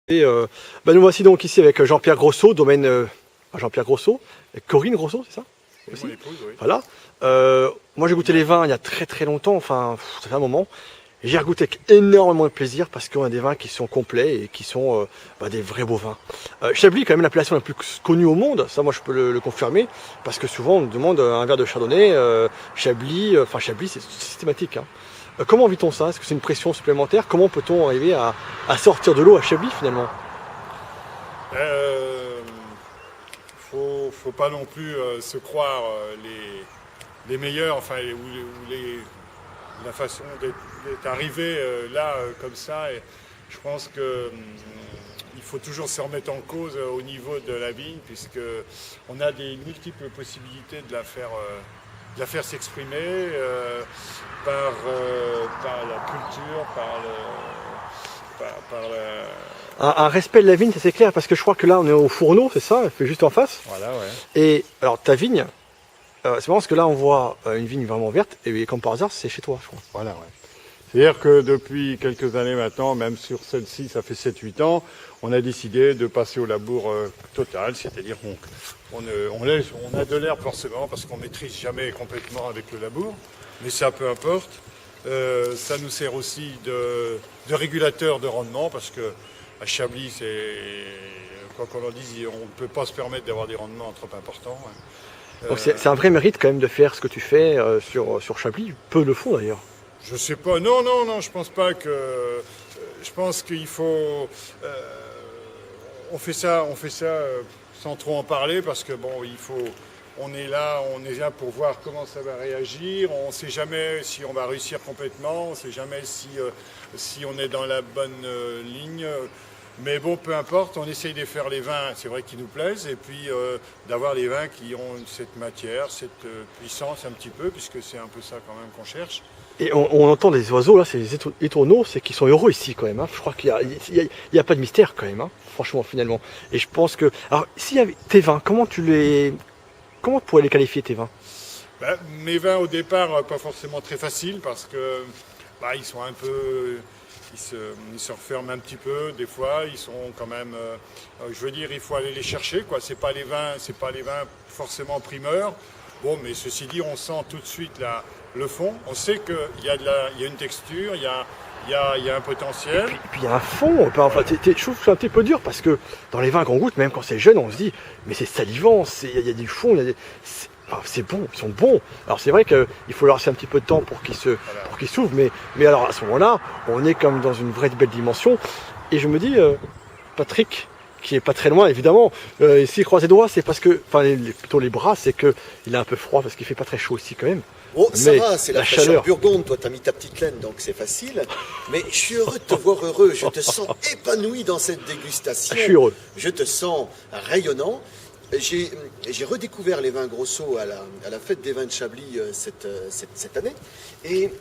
Et nous voici donc ici avec Jean-Pierre Grosso, domaine Jean-Pierre Grosso, et Corinne Grosso, c'est ça? C'est mon épouse, oui. Voilà. Moi j'ai goûté les vins il y a très longtemps, enfin ça fait un moment. J'ai goûté avec énormément de plaisir parce qu'on a des vins qui sont complets et qui sont des vrais beaux vins. Chablis est quand même l'appellation la plus connue au monde, ça moi je peux le confirmer, parce que souvent on nous demande un verre de Chardonnay, Chablis, Chablis c'est systématique. Hein. Comment vit-on ça? Est-ce que c'est une pression supplémentaire? Comment peut-on arriver à sortir de l'eau à Chablis finalement? Faut pas non plus se croire les meilleurs, enfin, la façon d'être arrivé là comme ça. Et je pense que il faut toujours se remettre en cause au niveau de la vigne, puisque on a des multiples possibilités de la faire s'exprimer par la culture, Un respect de la vigne, c'est clair, parce que je crois que là on est au Fourneau, c'est ça, elle fait juste en face. Voilà, ouais. Et alors ta vigne, c'est marrant parce que là on voit une vigne vraiment verte, et comme par hasard c'est chez toi, je crois. Voilà, ouais. C'est-à-dire que depuis quelques années maintenant, même sur celle-ci, ça fait 7-8 ans, on a décidé de passer au labour total, c'est-à-dire on a de l'herbe forcément, parce qu'on ne maîtrise jamais complètement avec le labour, mais ça peu importe. Ça nous sert aussi de régulateur de rendement, parce que à Chablis, quoi qu'on en dise, on ne peut pas se permettre d'avoir des rendements trop importants. Donc c'est un vrai mérite quand même de faire ce que tu fais sur Chablis, peu le font d'ailleurs. Je sais pas, non, je pense pas que... je pense qu'il faut... on fait ça sans trop en parler, parce que bon, on est là pour voir comment ça va réagir. On ne sait jamais si on va réussir complètement, on ne sait jamais si on est dans la bonne ligne. Mais bon, peu importe, on essaye de faire les vins, c'est vrai, qui nous plaisent, et puis d'avoir les vins qui ont cette matière, cette puissance un petit peu, puisque c'est un peu ça quand même qu'on cherche. Et on entend des oiseaux là, c'est des étourneaux, c'est qu'ils sont heureux ici quand même. Hein. Je crois qu'il y a pas de mystère quand même, hein, franchement finalement. Et je pense que, alors s'il y avait tes vins, comment tu pourrais les qualifier tes vins? Mes vins au départ, pas forcément très faciles, parce que ils sont un peu... Ils se referment un petit peu, des fois, ils sont quand même, je veux dire, il faut aller les chercher, quoi. C'est pas les vins forcément primeurs. Bon, mais ceci dit, on sent tout de suite le fond. On sait qu'il y a une texture, il y a un potentiel. Et puis il y a un fond. Enfin, je trouve que c'est un petit peu dur, parce que dans les vins qu'on goûte, même quand c'est jeune, on se dit, mais c'est salivant, il y a du fond, c'est bon, ils sont bons. Alors c'est vrai qu'il faut leur laisser un petit peu de temps pour qu'ils s'ouvrent, mais alors à ce moment-là, on est comme dans une vraie belle dimension. Et je me dis, Patrick, qui est pas très loin évidemment, s'il croise les doigts, c'est parce que, plutôt les bras, c'est qu'il a un peu froid, parce qu'il fait pas très chaud ici quand même. Oh, ça va, c'est la fraîcheur chaleur. burgonde, toi t'as mis ta petite laine, donc c'est facile. Mais je suis heureux de te voir heureux, je te sens épanoui dans cette dégustation. Je suis heureux. Je te sens rayonnant. J'ai redécouvert les vins Grosso à la fête des vins de Chablis cette année. Et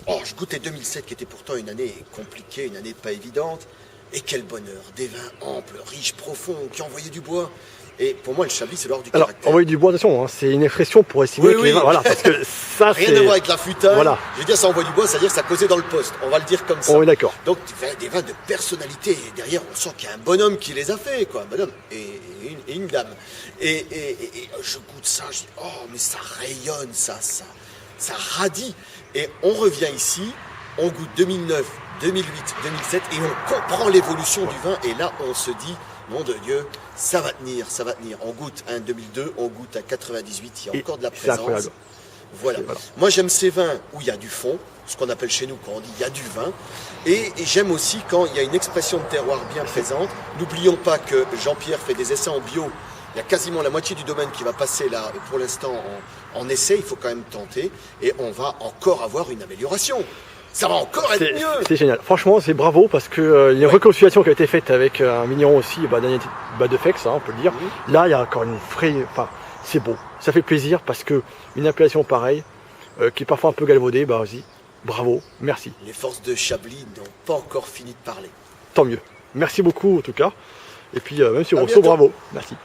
je goûtais 2007, qui était pourtant une année compliquée, une année pas évidente. Et quel bonheur, des vins amples, riches, profonds, qui envoyaient du bois. Et pour moi, le Chablis, c'est l'or du caractère. Alors, envoyer du bois, attention, hein, c'est une expression pour estimer que les vins, voilà, parce que ça, rien à voir avec la futaille. Voilà. Je veux dire, ça envoie du bois, c'est-à-dire que ça causait dans le poste. On va le dire comme ça. On est d'accord. Donc, des vins de personnalité. Et derrière, on sent qu'il y a un bonhomme qui les a fait, quoi. Un bonhomme et une dame. Et je goûte ça, je dis, oh, mais ça rayonne, ça radie. Et on revient ici, on goûte 2009, 2008, 2007, et on comprend l'évolution du vin. Et là, on se dit, nom de Dieu, ça va tenir. On goûte un 2002, on goûte un 98, il y a encore de la présence. Voilà. Moi, j'aime ces vins où il y a du fond, ce qu'on appelle chez nous quand on dit il y a du vin. Et j'aime aussi quand il y a une expression de terroir bien présente. N'oublions pas que Jean-Pierre fait des essais en bio. Il y a quasiment la moitié du domaine qui va passer là, pour l'instant, en essai. Il faut quand même tenter. Et on va encore avoir une amélioration. Ça va encore être mieux. C'est génial. Franchement, c'est bravo, parce que il y a une reconstitution qui a été faite avec un vigneron aussi, de Fex, hein, on peut le dire. Là, il y a encore une vraie... Enfin, c'est beau. Ça fait plaisir, parce que une appellation pareille, qui est parfois un peu galvaudée, vas-y, bravo, merci. Les forces de Chablis n'ont pas encore fini de parler. Tant mieux. Merci beaucoup, en tout cas. Et puis, même sur Rousseau, bravo. Merci.